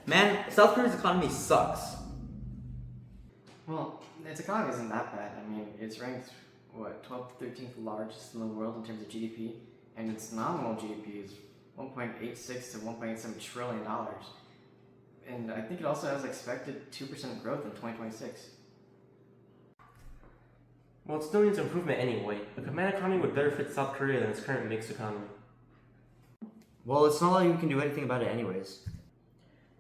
Man, South Korea's economy sucks. Well, its economy isn't that bad. I mean, it's ranked, 12th to 13th largest in the world in terms of GDP, and its nominal GDP is $1.86 to $1.87 trillion. And I think it also has expected 2% growth in 2026. Well, it still needs improvement anyway. A command economy would better fit South Korea than its current mixed economy. Well, it's not like we can do anything about it anyways.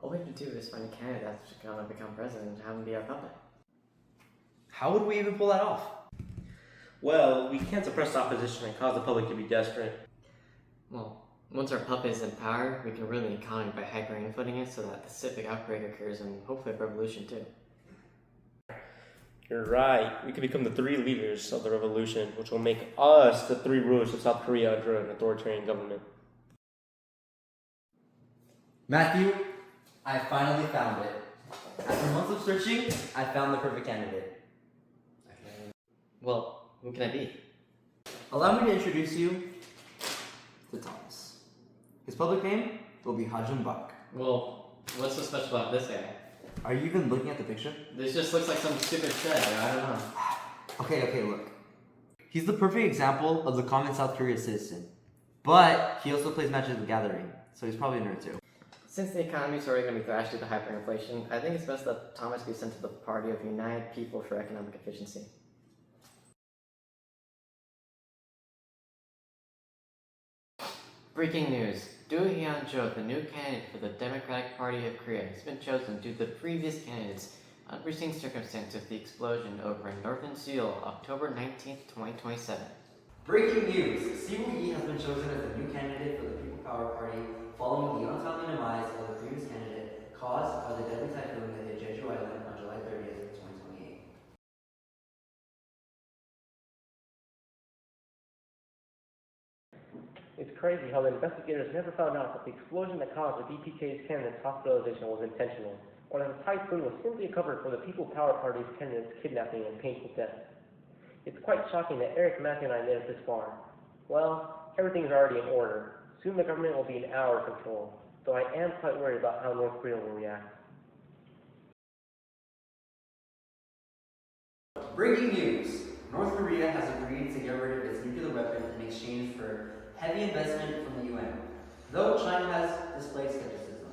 All we have to do is find a candidate that's gonna become president and have him be our puppet. How would we even pull that off? Well, we can't suppress opposition and cause the public to be desperate. Well, once our puppet is in power, we can ruin the economy by hyperinflating it so that the civic outbreak occurs and hopefully a revolution too. You're right. We could become the three leaders of the revolution, which will make us the three rulers of South Korea under an authoritarian government. Matthew, I finally found it. After months of searching, I found the perfect candidate. Well, who can I be? Allow me to introduce you to Thomas. His public name will be Hajun Bak. Well, what's so special about this guy? Are you even looking at the picture? This just looks like some stupid shit, I don't know. Okay, look. He's the perfect example of the common South Korea citizen. But he also plays Magic the Gathering, so he's probably a nerd too. Since the economy is already going to be thrashed due to hyperinflation, I think it's best that Thomas be sent to the party of United People for Economic Efficiency. Breaking news. Do Hyun-jo, the new candidate for the Democratic Party of Korea, has been chosen due to the previous candidate's unforeseen circumstance of the explosion over in Northern Seoul, October 19th, 2027. Breaking news! Siwoo Yi has been chosen as the new candidate for the People Power Party following the untimely demise of the previous candidate caused by the deadly typhoon that hit Jeju Island on July 30th, 2028. It's crazy how the investigators never found out that the explosion that caused the DPK's candidate's hospitalization was intentional, or that the typhoon was simply a cover for the People Power Party's candidate's kidnapping and painful death. It's quite shocking that Eric, Matthew, and I made it this far. Well, everything is already in order. Soon the government will be in our control, though I am quite worried about how North Korea will react. Breaking news! North Korea has agreed to get rid of its nuclear weapon in exchange for heavy investment from the UN, though China has displayed skepticism.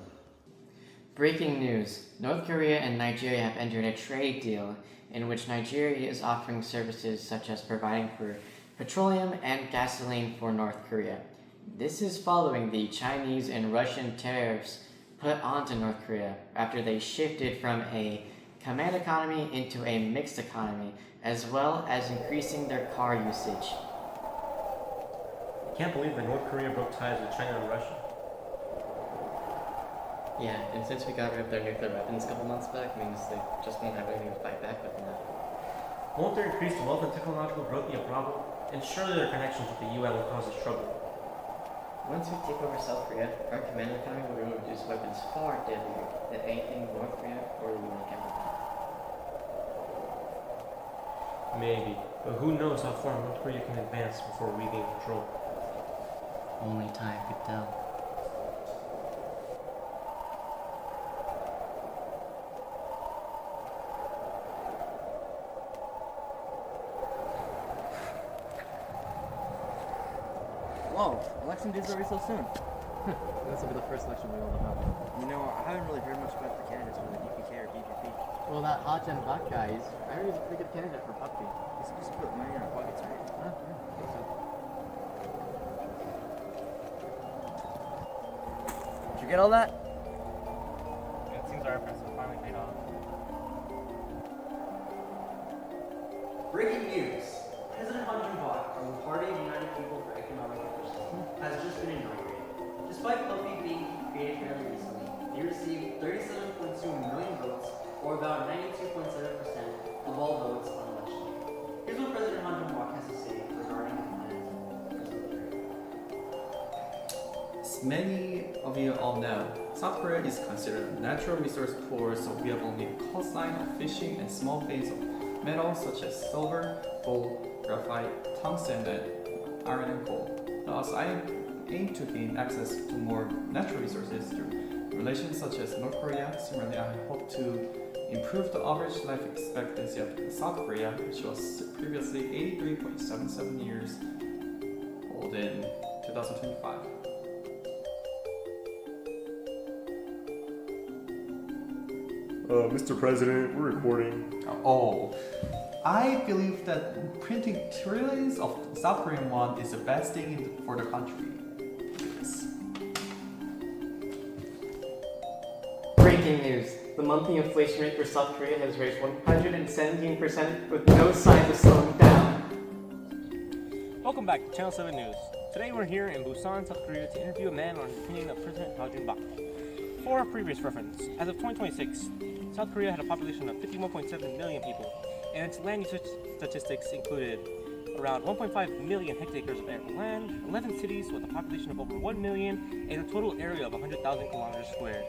Breaking news. North Korea and Nigeria have entered a trade deal in which Nigeria is offering services such as providing for petroleum and gasoline for North Korea. This is following the Chinese and Russian tariffs put onto North Korea after they shifted from a command economy into a mixed economy, as well as increasing their car usage. I can't believe that North Korea broke ties with China and Russia. Yeah, and since we got rid of their nuclear weapons a couple months back, means they just won't have anything to fight back with now. Won't their increased wealth and technological growth be a problem? And surely their connections with the UN will cause us trouble. Once we take over South Korea, our command economy will produce weapons far deadlier than anything North Korea or the UN can provide. Maybe, but who knows how far North Korea can advance before we gain control. Only time could tell. Whoa, election day's already so soon. This will be the first election we will have. You know, I haven't really heard much about the candidates for the DPK or DPP. Well, that Hajun Bak guy, I heard he's a pretty good candidate for Puppy. He's supposed to put money in our pockets, right? Huh? Yeah, I think so. Did you get all that? Yeah, it seems our efforts have finally paid off. Breaking news! President Han Jun-bak of the Party of United People for Economic Efficiency has just been inaugurated. Despite Puppy being created fairly recently, he received 37.2 million votes, or about 92.7% of all votes on election day. Here's what President Han Jun-bak has to say regarding the plans for South Korea. As many of you all know, South Korea is considered a natural resource poor, so we have only a coastline of fishing and small veins of metals such as silver, gold, graphite, tungsten, and iron and coal. Thus, I aim to gain access to more natural resources through Relations such as North Korea, similarly, I hope to improve the average life expectancy of South Korea, which was previously 83.77 years old in 2025. Mr. President, we're recording. Oh, I believe that printing trillions of South Korean won is the best thing for the country. Yes. Breaking news. The monthly inflation rate for South Korea has raised 117% with no signs of slowing down. Welcome back to Channel 7 News. Today we're here in Busan, South Korea to interview a man on the opinion of President Ha Jun-bak. For our previous reference, as of 2026, South Korea had a population of 51.7 million people, and its land usage statistics included around 1.5 million hectares of arable land, 11 cities with a population of over 1 million, and a total area of 100,000 kilometers squared.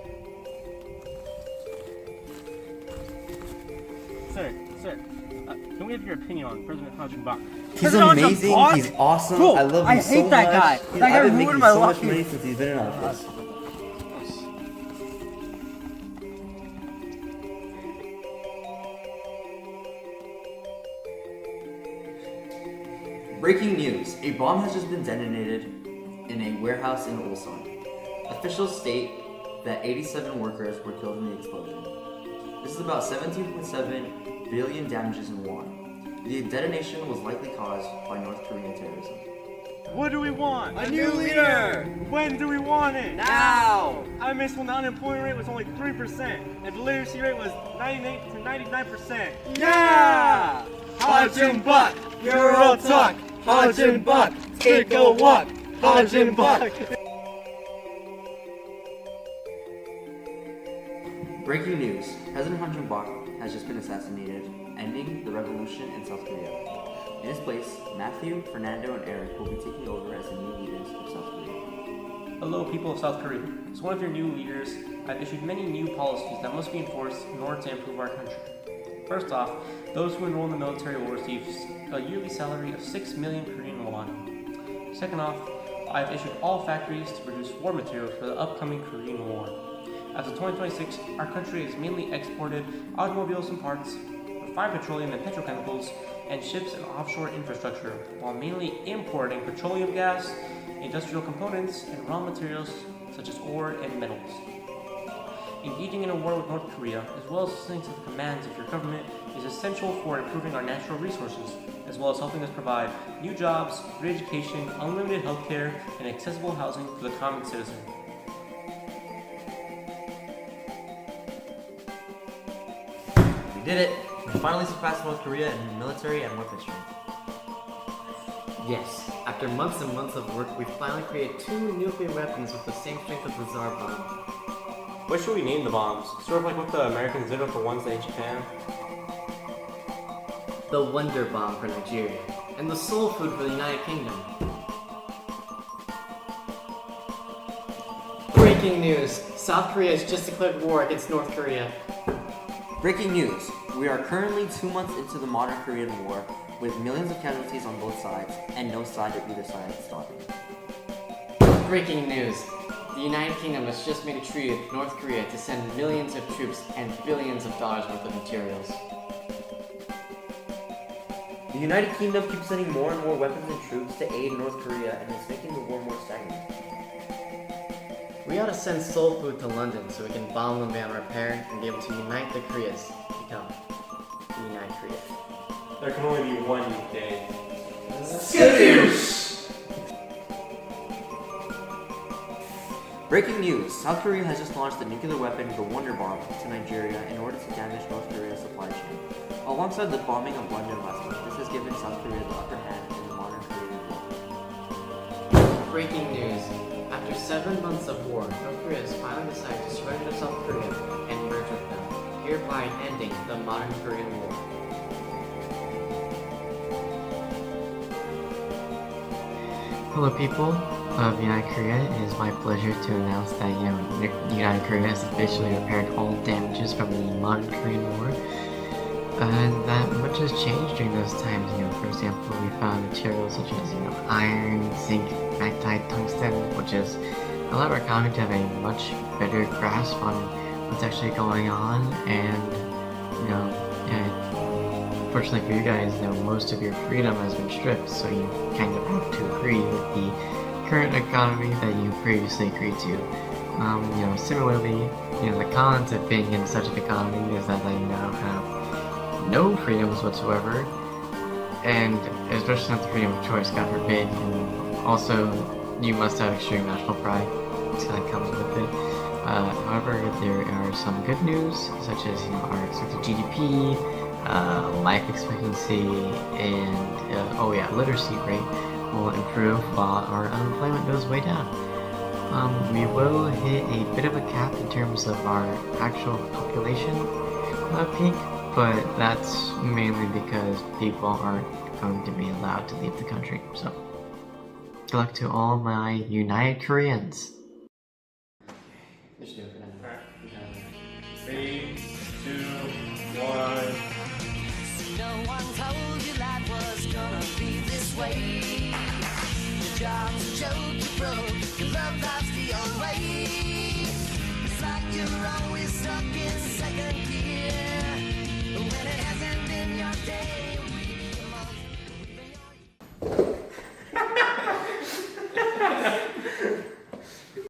Sir, can we have your opinion on President Ha Jun-bak? He's amazing. He's awesome. Bro, I love him I so hate that much. guy. He's, That guy I've been ruined making my so much life. money since he's been in office. Breaking news. A bomb has just been detonated in a warehouse in Ulsan. Officials state that 87 workers were killed in the explosion. This is about 17.7 billion damages in won. The detonation was likely caused by North Korean terrorism. What do we want? A new leader! When do we want it? Now! I miss when the unemployment rate was only 3% and the literacy rate was 98 to 99%. Yeah! Ha Jun-bak, Euro talk. Ha Jun-bak, take a walk. Ha Jun-bak. Breaking news. President Ha Jun-bak has just been assassinated, ending the revolution in South Korea. In his place, Matthew, Fernando, and Eric will be taking over as the new leaders of South Korea. Hello, people of South Korea. As one of your new leaders, I've issued many new policies that must be enforced in order to improve our country. First off, those who enroll in the military will receive a yearly salary of 6 million Korean won. Second off, I've issued all factories to produce war materials for the upcoming Korean War. As of 2026, our country has mainly exported automobiles and parts, refined petroleum and petrochemicals, and ships and offshore infrastructure, while mainly importing petroleum gas, industrial components, and raw materials such as ore and metals. Engaging in a war with North Korea, as well as listening to the commands of your government, is essential for improving our natural resources, as well as helping us provide new jobs, free education, unlimited healthcare, and accessible housing for the common citizen. We did it! We finally surpassed North Korea in military and weapons strength. Yes, after months and months of work, we finally created 2 nuclear weapons with the same strength of the Tsar bomb. What should we name the bombs? Sort of like what the Americans did with the ones in Japan? The Wonder Bomb for Nigeria, and the Soul Food for the United Kingdom. Breaking news! South Korea has just declared war against North Korea. Breaking news. We are currently 2 months into the modern Korean War, with millions of casualties on both sides, and no side of either side stopping. Breaking news! The United Kingdom has just made a treaty with North Korea to send millions of troops and billions of dollars worth of materials. The United Kingdom keeps sending more and more weapons and troops to aid North Korea, and is making the war more stagnant. We ought to send Soul Food to London so we can bomb them beyond repair and be able to unite the Koreas to become the United Korea. There can only be one UK. Breaking news. South Korea has just launched the nuclear weapon, the Wonder Bomb, to Nigeria in order to damage North Korea's supply chain. Alongside the bombing of London last month, this has given South Korea the upper hand in the modern Korean War. Breaking news. After 7 months of war, North Korea has finally decided to surrender to South Korea and merge with them, hereby ending the modern Korean War. Hello people of United Korea, it is my pleasure to announce that United Korea has officially repaired all damages from the modern Korean War. And that much has changed during those times. For example, we found materials such as iron, zinc, magnetite, tungsten, which is allow our economy to have a much better grasp on what's actually going on, and fortunately for you guys, most of your freedom has been stripped, so you kind of have to agree with the current economy that you previously agreed to. Similarly, the cons of being in such an economy is that they now have no freedoms whatsoever, and especially not the freedom of choice, God forbid, and also you must have extreme national pride, so that comes with it. However, there are some good news, such as our expected GDP, life expectancy, and literacy rate will improve while our unemployment goes way down. We will hit a bit of a cap in terms of our actual population peak, but that's mainly because people aren't going to be allowed to leave the country. So, good luck to all my United Koreans. Alright. 3, 2, 1. No one told you life was gonna be this way. Your job's a joke, you broke, your love life's the old way. It's like you're always stuck in second gear when it hasn't been your day.